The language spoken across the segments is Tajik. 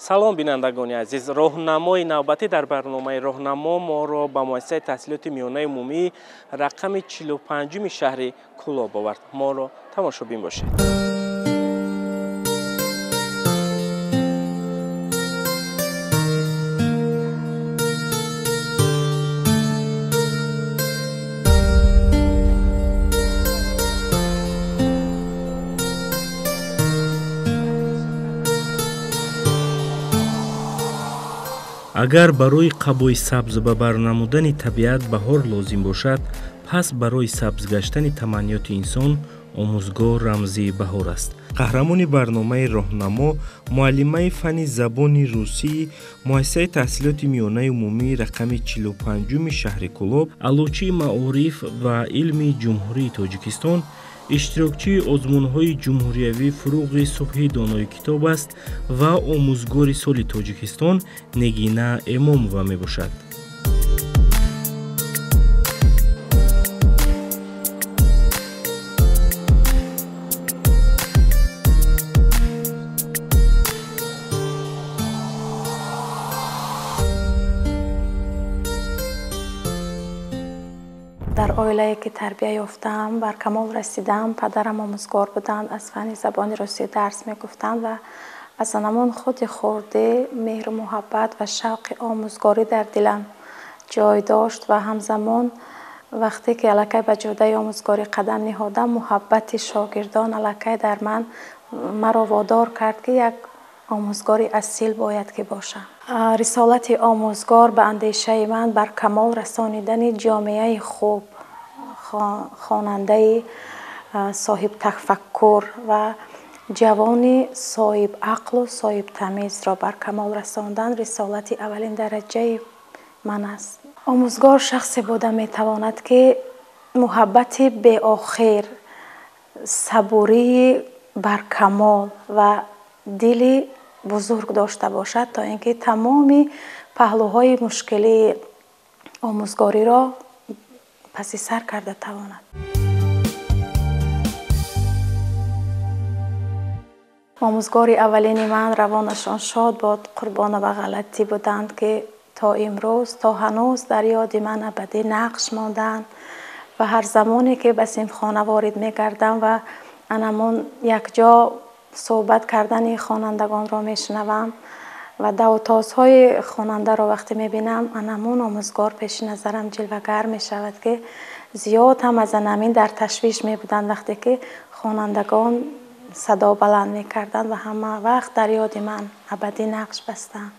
салом бинандагони азиз, роҳнамои навбатӣ дар барномаи роҳнамо моро ба муассисаи таҳсилоти миёнаи умумии рақами 45-уми шаҳри Кӯлоб овард. Моро тамошобин бошед. агар барои қабои сабз ба барнамудани табиат баҳор лозим бошад, пас барои сабз гаштани таманниёти инсон омӯзгор рамзи баҳор аст. қаҳрамони барномаи роҳнамо, муаллимаи фанни забони русии муассисаи таҳсилоти миёнаи умумии рақами 45-уми шаҳри Кӯлоб, алучии маориф ва илми ҷумҳурии Тоҷикистон, иштирокчии озмунҳои ҷумҳуриявӣ фуруғи субҳи донои китоб аст ва омӯзгори соли Тоҷикистон Негина Эмомова мебошад. дар оилае ки тарбия ёфтам, бар камол расидам. Падарам омӯзгор буданд, аз фанни забони русӣ дарс мегуфтанд ва аз анамон худи хурдӣ меҳру муҳаббат ва шавқи омӯзгорӣ дар дилам ҷой дошт ва ҳамзамон вақте ки аллакай ба ҷодаи омӯзгорӣ қадам наҳодам, муҳаббати шогирдон аллакай дар маро водор кард ки як омӯзгори асил бояд ки бошам. рисолати омӯзгор ба андешаи ман бар камол расонидани ҷомеаи хуб, хонандаи соҳиб тафаккур ва ҷавони соҳиб ақлу соҳиб тамизро бар камол расондан рисолати аввалин дараҷаи ман аст. омӯзгор шахсе буда метавонад ки муҳаббати беохир, сабурии баркамол ва дили бузург дошта бошад то ин ки тамоми паҳлӯҳои мушкилии омӯзгориро паси сар карда тавонад. омӯзгори аввалини ман равонашон шод бод, қурбона ба ғалатӣ буданд ки то имрӯз, то ҳанӯз дар ёди ман абадӣ нақш монданд ва ҳар замоне ки ба синфхона ворид мегардам ва анамон якҷо суҳбат кардани хонандагонро мешунавам ва давтозҳои хонандаро вақте мебинам, анамон омӯзгор пеши назарам ҷилвагар мешавад ки зиёд ҳам аз анамин дар ташвиш мебуданд вақте ки хонандагон садо баланд мекарданд ва ҳама вақт дар ёди ман абадӣ нақш бастанд.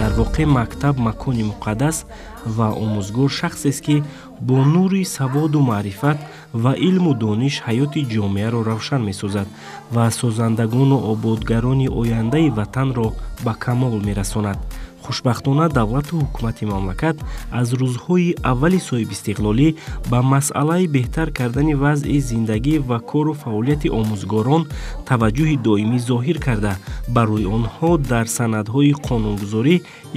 дар воқеъ мактаб макони муқаддас ва омӯзгор шахсест ки бо нури саводу маърифат ва илму дониш ҳаёти ҷомеаро равшан месозад ва созандагону ободгарони ояндаи ватанро ба камол мерасонад. хушбахтона давлату ҳукумати мамлакат аз рӯзҳои аввали соҳибистиқлолӣ ба масъалаи беҳтар кардани вазъи зиндагӣ ва кору фаъолияти омӯзгорон таваҷҷӯҳи доимӣ зоҳир карда, барои онҳо дар санадҳои қонунгузорӣ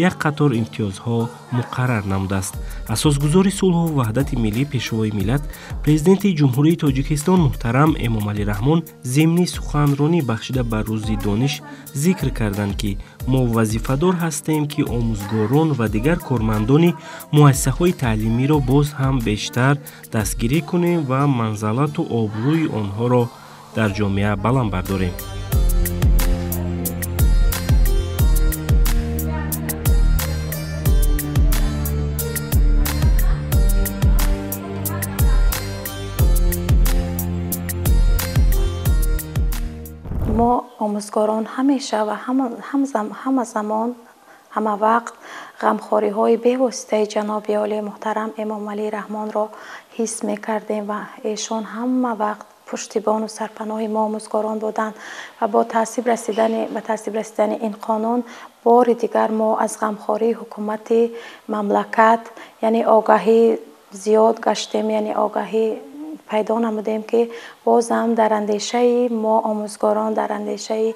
як қатор имтиёзҳо муқаррар намудааст. асосгузори сулҳу ваҳдати миллӣ, пешвои миллат, президенти ҷумҳурии Тоҷикистон муҳтарам Эмомалӣ Раҳмон зимни суханронӣ бахшида ба рӯзи дониш зикр карданд ки мо вазифадор ҳастем ки омӯзгорон ва дигар кормандони муассисаҳои таълимиро боз ҳам бештар дастгирӣ кунем ва манзалату обрӯи онҳоро дар ҷомеа баланд бардорем. мо омӯзгорон ҳамеша ва ҳама замон ҳама вақт ғамхориҳои бевоситаи ҷаноби олии муҳтарам Эмомалӣ Раҳмонро ҳис мекардем ва эшон ҳама вақт пуштибону сарпаноҳи мо омӯзгорон буданд ва ба таъсиб расидани ин қонун бори дигар мо аз ғамхории ҳукумати мамлакат яъне огаҳӣ зиёд гаштем, яъне огаҳӣ پیدا نمودیم که باز هم در اندیشه ما آموزگاران، در اندیشه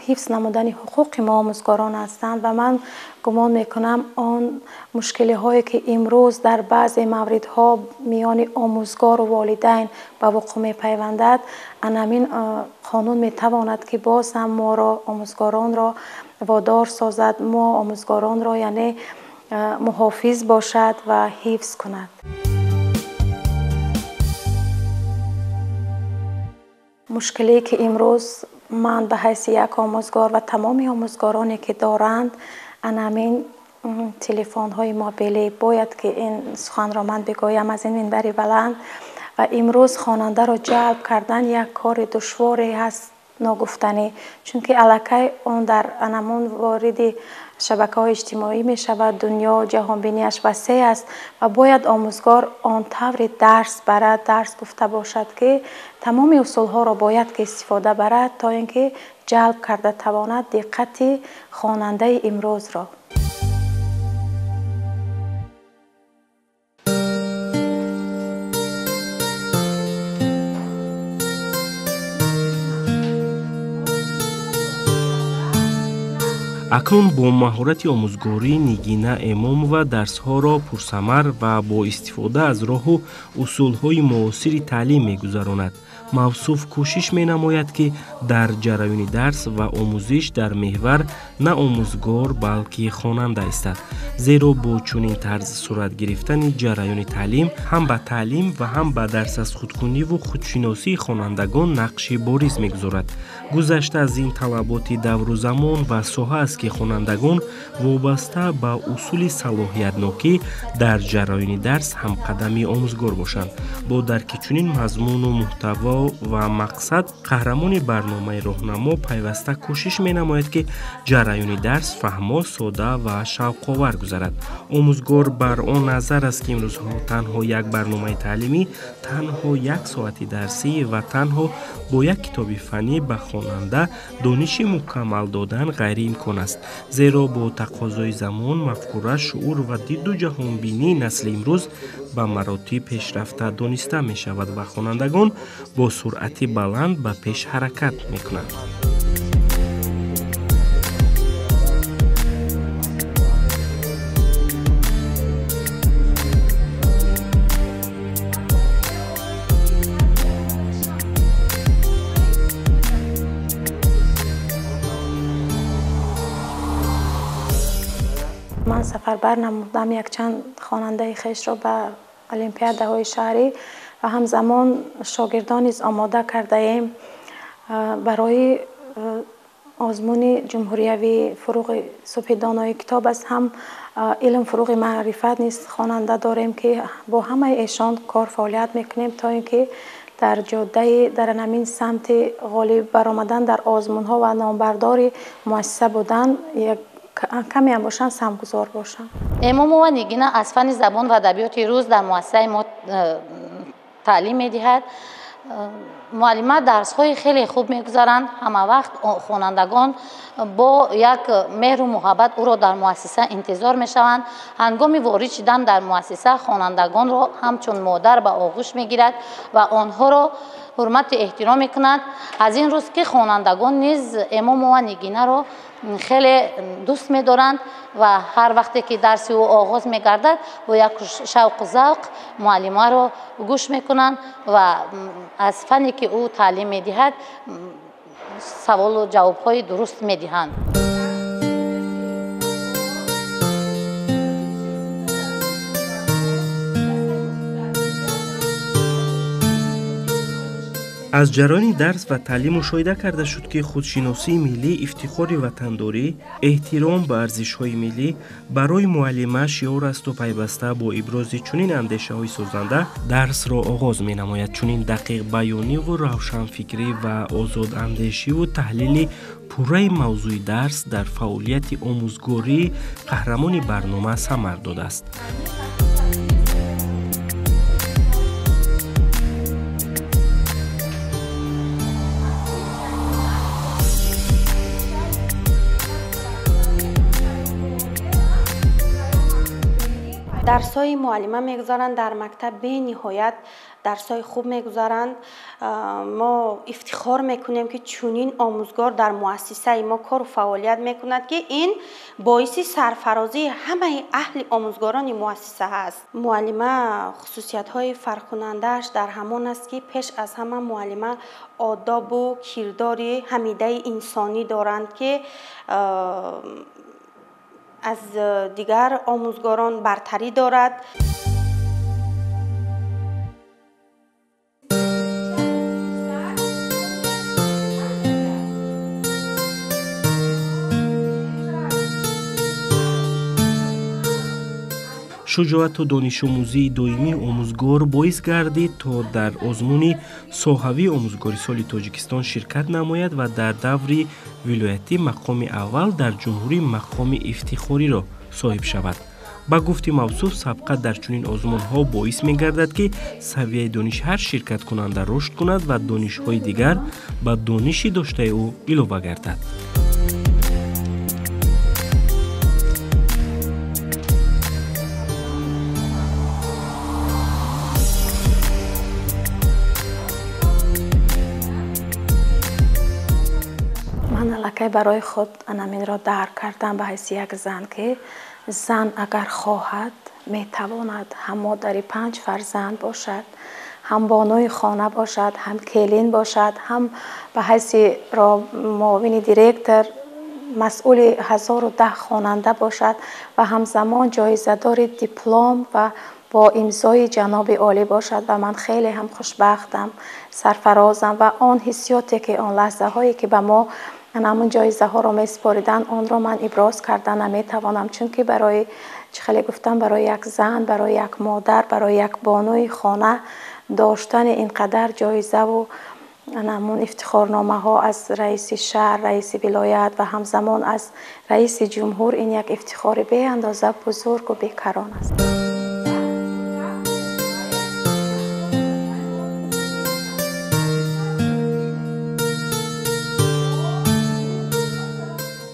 حفظ نمودن حقوق ما آموزگاران هستند و من گمان میکنم آن مشکلی هایی که امروز در بعضی موردها میان آموزگار و والدین به وقوع میپیوندد، همین قانون میتواند که باز هم ما را آموزگاران را وادار سازد، ما آموزگاران را یعنی محافظ باشد و حفظ کند. مشکلی که امروز من به حیث یک آموزگار و تمام آموزگارانی که دارند، همین تلفن های موبیلی باید که این سخن را من بگویم از این منبر بلند، و امروز خواننده را جلب کردن یک کار دشواری هست، ناگفتنی، چون که الکی اون در انمون وارد شبکه‌های اجتماعی می شود، دنیا جهانبینیش وسیع است و باید آموزگار آن طور درس برد، درس گفته باشد که تمام اصول ها را باید که استفاده برد تا اینکه جلب کرده تواند دقت خواننده امروز را. اکنون با مهارت آموزگاری نگینه امام و درس‌ها را پرثمر و با استفاده از راه و اصول‌های معاصر تعلیم می‌گذراند. موصوف کوشش می‌نماید که در جریان درس و آموزش در محور نه آموزگار بلکه خواننده است، زیرا با چنین طرز صورت گرفتن جریان تعلیم هم به تعلیم و هم به درس از خودخوانی و خودشناسی خوانندگان نقش بارز می‌گذارد. گذشته از این طلبات دور و زمان و ساحه است که خوانندگان وابسته به اصول صلاحیت‌ناکی در جریان درس هم قدمی آموزگار باشند. با درک چنین مضمون و محتوا و مقصد، قهرمان برنامه راهنما پیوسته کوشش می‌نماید که جریان درس فهما، ساده و شوق‌آور گذرد. آموزگار بر آن نظر است که امروزها تنها یک برنامه تعلیمی، تنها یک ساعت درسی و تنها با یک کتاب فنی به خواننده دانش مکمل دادن غیر امکان است، زیرا با تقاضای زمان، مفکوره، شعور و دید و جهانبینی نسل امروز به مراتب پیشرفته دانسته می شود و خوانندگان با سرعت بلند به پیش حرکت می کنند. من سفربر نمودم یک چند خواننده خویش را به المپیادهای شهری و همزمان شاگردان نیز آماده کرده ایم برای آزمون جمهوریوی فروغ صبح دانایی کتاب است. هم علم فروغ معرفت نیز خواننده داریم که با همه ایشان کار فعالیت میکنیم تا اینکه در جاده در همین سمت غالب برآمدن در آزمون ها و نامبردار مؤسسه بودن یک کمی هم باشن سمگذار باشن. امام و نگینه از فن زبان و ادبیات روز در مؤسسه ما تعلیم میدهد. معلمات درس های خیلی خوب میگذارند. همه وقت خوانندگان با یک مهر و محبت او را در مؤسسه انتظار میشوند. هنگام وارد شدن در مؤسسه خوانندگان را همچون مادر به آغوش میگیرد و آنها را حرمت و احترام میکند. از این روز که خوانندگان نیز امام و نگینه را خیلی دوست می‌دارند و هر وقتی که درس او آغاز می‌گردد با یک شوق و ذوق معلم‌ها را گوش می‌کنند و از فنی که او تعلیم می‌دهد سوال و جواب‌های درست می‌دهند. از جریان درس و تعلیم مشاهده کرده شد که خودشناسی ملی، افتخار وطنداری، احترام به ارزش‌های ملی برای معلم شعار است و پیوسته با ابراز چنین اندیشه‌های سازنده درس را آغاز می‌نماید. چنین دقیق بیانی و روشن فکری و آزاد اندیشی و تحلیل پوره موضوع درس در فعالیت آموزگاری قهرمان برنامه ثمر داده است. درس‌های معلمه می‌گذارند در مکتب به نهایت درسای خوب میگذارند. ما افتخار میکنیم که چنین آموزگار در مؤسسه ما کار و فعالیت میکند که این باعث سرفرازی همه اهل آموزگاران مؤسسه هست. معلمه خصوصیت های فرق‌کننده‌اش در همان است که پیش از همه معلمه آداب و کردار حمیده انسانی دارند که از دیگر آموزگاران برتری دارد. شجاعت و دانش آموزی دائمی آموزگار باعث گردید تا در آزمون ساحوی آموزگاری سال تاجیکستان شرکت نماید و در دور ولایتی مقام اول در جمهوری مقام افتخاری را صاحب شود. با گفت موصوف سبقت در چنین آزمون ها باعث می گردد که سویه دانش هر شرکت کننده رشد کند و دانش های دیگر با دانشی داشته او علاوه گردد. که برای خود انامین را درک کردم به حیث یک زن که زن اگر خواهد میتواند هم مادری 5 فرزند باشد، هم بانوی خانه باشد، هم کلین باشد، هم به حیث معاون دیرکتور مسئول 1010 خواننده باشد و همزمان جایزه دار دیپلم و با امضای جناب عالی باشد. و من خیلی هم خوشبختم، سرفرازم و آن حسیاتی که آن لحظه هایی که به ما همون جایزه ها را میسپاریدن آن را من ابراز کردن نمیتوانم، چون که برای خیلی گفتم برای یک زن، برای یک مادر، برای یک بانوی خانه داشتن اینقدر جایزه و همون افتخارنامه ها از رئیس شهر، رئیس ولایت و همزمان از رئیس جمهور، این یک افتخار به اندازه بزرگ و بیکران است.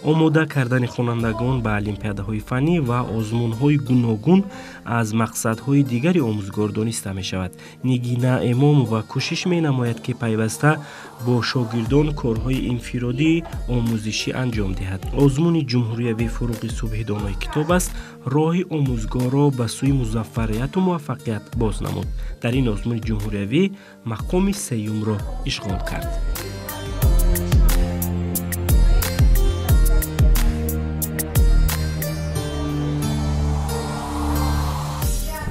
آماده کردن خوانندگان به المپیادهای فنی و آزمون‌های گوناگون از مقصدهای دیگری آموزگار دانسته می شود. نگینه امام و کوشش می نماید که پیوسته با شاگردان کارهای انفرادی آموزشی انجام دهد. آزمون جمهوریوی فروغ صبح دانای کتاب است راه آموزگار را به سوی موفقیت و موفقیت باز نمود. در این آزمون جمهوریوی مقام 3 را اشغال کرد.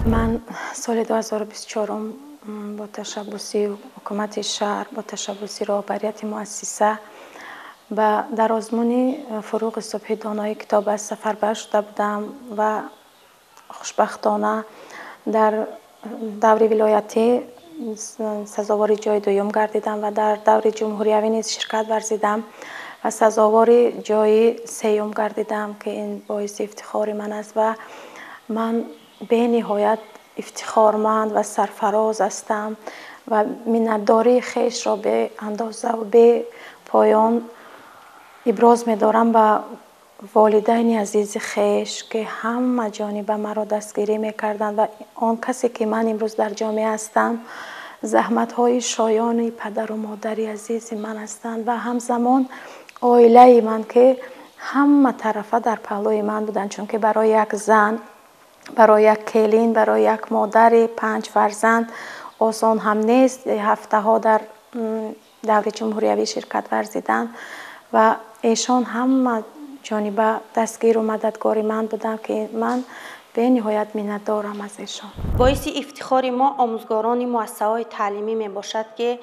من سال 2024 با تشبوسی حکومت شهر، با تشبوسی رهبریت مؤسسه در آزمون فروغ صبح دانای کتاب از سفر بر شده بودم و خوشبختانه در دور ولایتی سزاوار جای 2 گردیدم و در دور جمهوریوی نیز شرکت ورزیدم و سزاوار جای 3 گردیدم که این باعث افتخار من است و من به نهایت افتخارمند و سرفراز هستم و منتداری خویش را به اندازه و به پایان ابراز می دارم به والدین عزیز خویش که همه جانبه مرا دستگیری می کردند و آن کسی که من امروز در جامعه هستم زحمت های شایان پدر و مادری عزیز من هستند و همزمان عائله من که همه طرفه در پهلوی من بودند، چون که برای یک زن، برای یک کلین، برای یک مادر 5 فرزند آسان هم نیست. هفته ها در دور جمهوریوی شرکت ورزیدن و ایشان هم جانبه دستگیر و مددگار من بودن که من به نهایت منتدارم از ایشان. باعث افتخار ما آموزگاران مؤسسه‌های تعلیمی می باشد که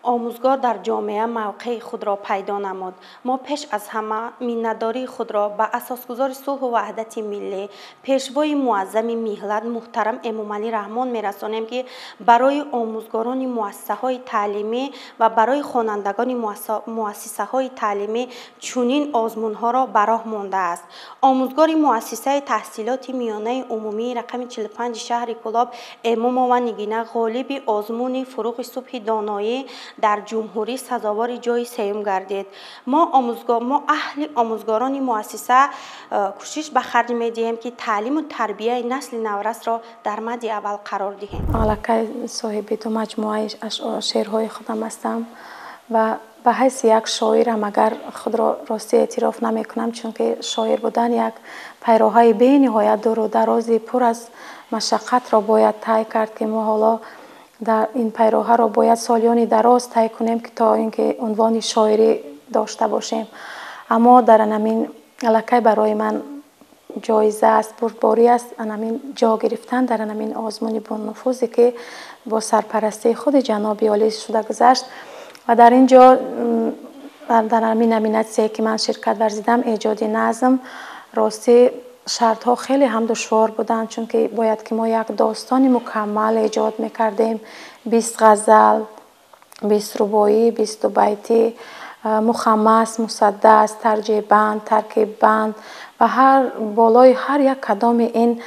آموزگار در جامعه موقع خود را پیدا نمود. ما پیش از همه منتداری خود را به اساسگزار صلح و وحدت ملی، پیشوای معظم ملت محترم امام علی رحمان میرسانیم که برای آموزگاران مؤسسه‌های تعلیمی و برای خوانندگان مؤسسه‌های تعلیمی چنین آزمون‌ها را به راه مانده است. آموزگار مؤسسه تحصیلات میانه عمومی رقم 45 شهر کلاب امام و نگینه غالب آزمون فروغ صبح دانایی در جمهوری سزاوار جای سوم گردید. ما اهل آموزگاران مؤسسه کوشش به خرج می‌دهیم که تعلیم و تربیت نسل نورس را در مد اول قرار دهیم. الکی صاحب دو مجموعه شعرهای خودم هستم و به حیث یک شاعرم اگر خود را راستی اعتراف نمی کنم، چون که شاعر بودن یک پیراهه بی نهایت دور و درازی پر از مشقت را باید طی کرد که ما حالا در این پیراه را باید سالیانی دراز طی کنیم که تا اینکه عنوان شاعری داشته باشیم. اما در همین الکی برای من جایزه است، بردباری است همین جا گرفتن در همین آزمون بانفوذی که با سرپرستی خود جناب عالی شده گذشت و در اینجا در همین نامیناسیونی که من شرکت ورزیدم ایجاد نظم راستی شرط ها خیلی هم دشوار بودند، چون که باید که ما یک داستان مکمل ایجاد میکردیم، 20 غزل، 20 رباعی، 22 بیتی، مخمس، مسدس، ترجیع بند، ترکیب بند و بالای هر یک کدام این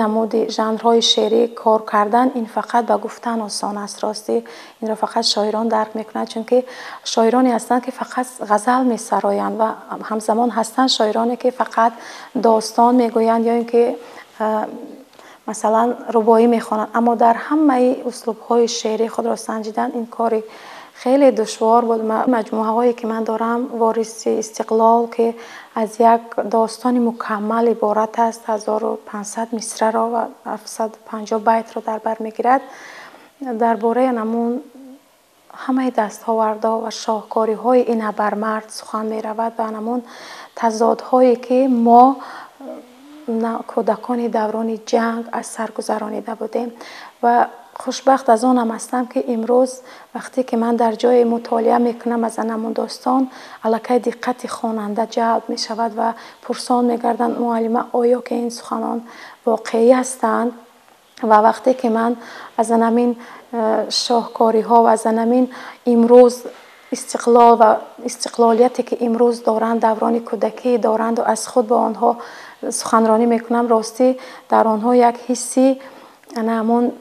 نمود ژانرهای شعری کار کردن این فقط به گفتن آسان است. راستی این را فقط شاعران درک میکنند، چون که شاعرانی هستند که فقط غزل میسرایند و همزمان هستند شاعرانی که فقط داستان میگویند یا اینکه مثلا رباعی میخوانند. اما در همه اسلوب‌های شعری خود را سنجیدن این کاری خیلی دشوار بود. مجموعه هایی که من دارم وارث استقلال که از یک داستان مکمل عبارت است، 1500 مصرع را و 750 بیت را در بر میگیرد. درباره نمون همه دستاوردها و شاهکاری های این ابرمرد سخن می رود و نمون تضادهایی که ما کودکان دوران جنگ از سر گذرانیده بودیم و خوشبخت از آنم هستم که امروز وقتی که من در جای مطالعه میکنم از نمون داستان الکی دقت خواننده جلب می شود و پرسان میگردند معلمه آیا که این سخنان واقعی هستند. و وقتی که من از همین شاهکاری ها و از همین امروز استقلال و استقلالیتی که امروز دارند دوران کودکی دارند و از خود با آنها سخنرانی میکنم، راستی در آنها یک حسی همون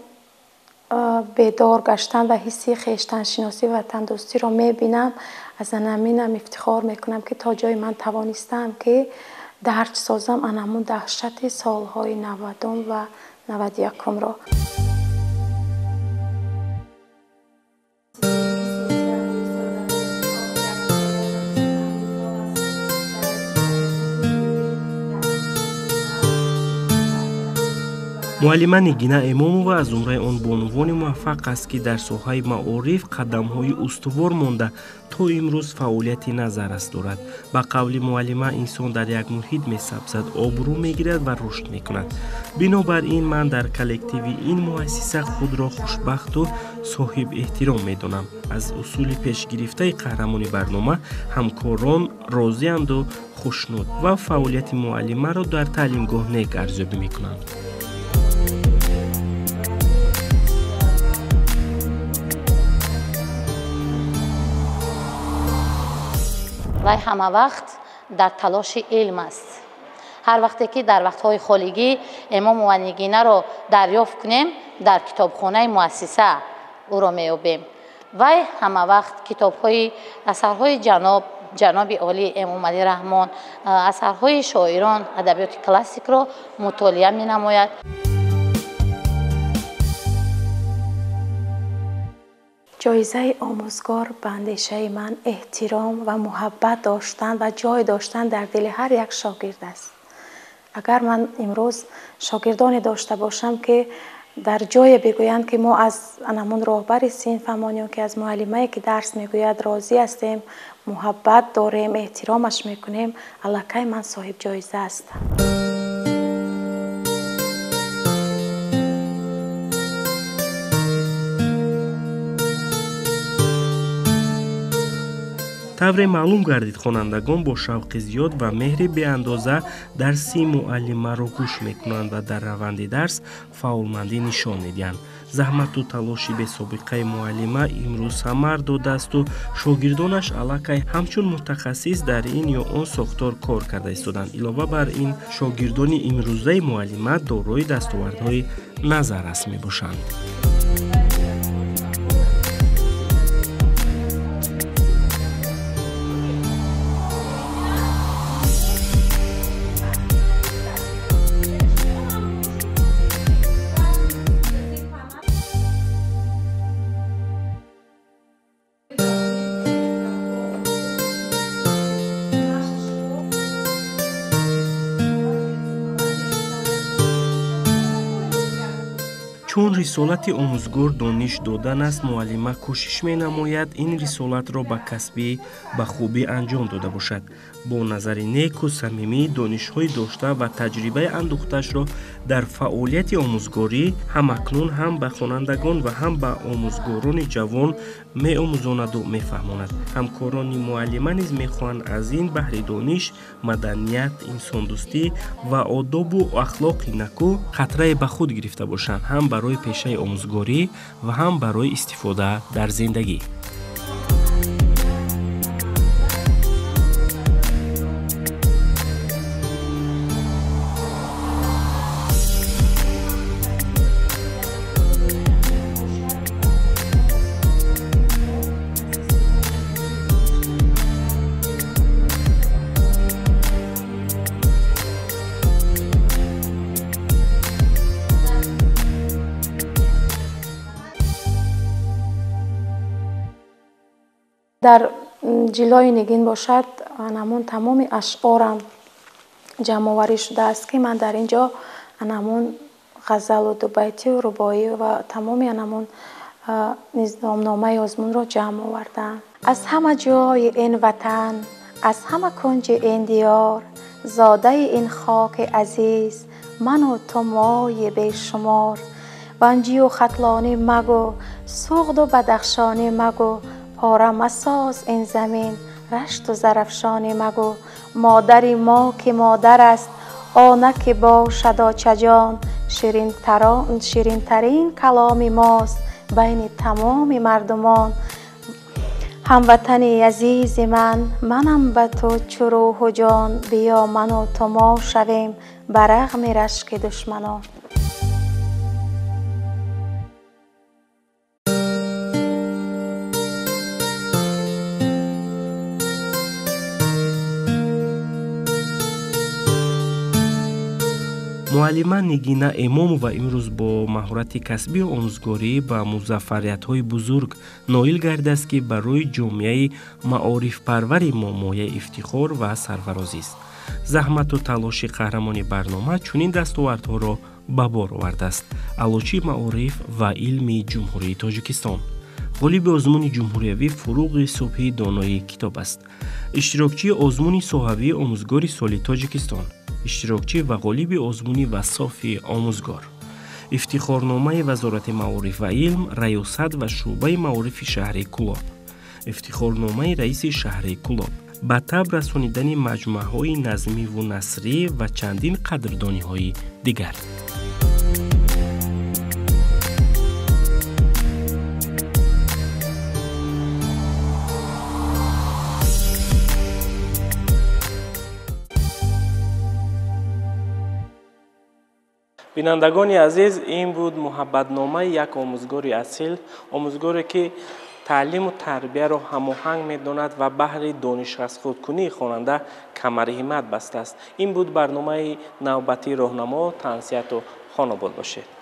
بیدار گشتن و حسی خویشتن شناسی و تندرستی را میبینم. از همینم افتخار میکنم که تا جای من توانستم که درک سازم همون دهشت سالهای 90 و 91 را. معلمه نگینه امامова از جمله آن بانوان موفق است که در ساحه معارف قدم‌های استوار مانده تا امروز فعالیت نظررس دارد. با قول معلمه انسان در یک محیط می‌سبزد، آبرو می‌گیرد و رشد می‌کند. بنابراین من در کلکتیو این مؤسسه خود را خوشبخت و صاحب احترام می‌دانم. از اصول پیش گرفته قهرمانی برنامه همکاران راضی‌اند و خوشنود و فعالیت معلمه را در تعلیمگاه نیک ارزیابی می‌کنند. وی همه وقت در تلاش علم است. هر وقتی که در وقتهای خالیگی امام و نگینه را دریافت کنیم در کتابخانه مؤسسه او را می‌یابیم. وی همه وقت کتاب‌های اثرهای جناب عالی امام علی رحمان، اثرهای شاعران ادبیات کلاسیک را مطالعه می‌نماید. جایزه آموزگار به اندیشه من احترام و محبت داشتن و جای داشتن در دل هر یک شاگرد است. اگر من امروز شاگردانی داشته باشم که در جای بگویند که ما از انمون راهبر صنفمان یا که از معلمه‌ای که درس میگوید راضی هستیم، محبت داریم، احترامش میکنیم، الکی من صاحب جایزه هستم. طور معلوم گردید خوانندگان با شوق زیاد و مهر به اندازه درسی معلمه را گوش میکنند و در روند درس فعالمندی نشان میدهند. زحمت و تلاشی به سابقه معلمه امروز ثمر داده است و شاگردانش الکی همچون متخصص در این یا آن ساختار کار کرده ایستادند. علاوه بر این شاگردان امروزه معلمه دارای دستاوردهای نظررس میباشند. рисолати омӯзгор дониш додан аст, муаллима кӯшиш менамояд ин рисолатро ба касбӣ ба хубӣ анҷом дода бошад. Бо назари неку самимӣ донишҳои дошта ва таҷрибаи андӯхтаашро дар фаъолияти омӯзгорӣ ҳам акнун ҳам ба хонандагон ва ҳам ба омӯзгорони ҷавон меомӯзонаду мефаҳмонад. ҳамкорони муаллима низ мехоҳанд аз ин баҳри дониш, маданият, инсондӯстӣ ва одобу ахлоқи накӯ қатрае ба худ гирифта бошанд, ҳам барои пешаи омӯзгорӣ ва ҳам барои истифода дар зиндагӣ. در جلوی نگین باشد انمون تمام اشعارم جمع‌آوری شده است که من در اینجا انمون غزل و دوبیتی و رباعی و تمام انمون نظامنامه آزمون را جمع آوردم. از همه جای این وطن، از همه کنج این دیار، زاده این خاک عزیز، من و تو مای بیشمار. بنجی و خطلانی مگو، سوغد و بدخشانی مگو، پاره مساز این زمین، رشت و زرفشانی مگو. مادری ما که مادر است، آنک باشد آچجان، شیرین ترین کلام ماست بین تمام مردمان. هموطنی عزیز منم به تو چو روح و جان، بیا من و تو ما شویم بر رغم رشک دشمنان. муаллима нигина эмомова имрӯз бо маҳорати касбии омӯзгорӣ ба музаффариятҳои бузург ноил гардааст, ки барои ҷомеаи маорифпарвари мо мояи ифтихор ва сарфарозист. заҳмату талоши қаҳрамони барнома чунин дастовардҳоро ба бор овардааст. алочи маориф ва илми ҷумҳурии тоҷикистон, ғолиби озмуни ҷумҳуриявӣ Фуруғи Субҳии донои китоб аст. иштирокчии озмуни соҳавии омӯзгори соли Тоҷикистон, иштирокчӣ ва ғолиби озмуни васофи омӯзгор, ифтихорномаи Вазорати маориф ва илм, раёсат ва шуъбаи маорифи шаҳри Кӯлоб, ифтихорномаи раиси шаҳри Кӯлоб, ба таб расонидани маҷмӯъаҳои назмиву насрӣ ва чандин қадрдониҳои дигар. бинандагони азиз, ин буд муҳаббатномаи як омӯзгори асил, омӯзгоре ки таълиму тарбияро ҳамоҳанг медонад ва баҳри донишрасхӯрдкунии хонанда камарҳиммат бастааст. ин буд барномаи навбатии роҳнамо. Тавсияту хонобод бошед.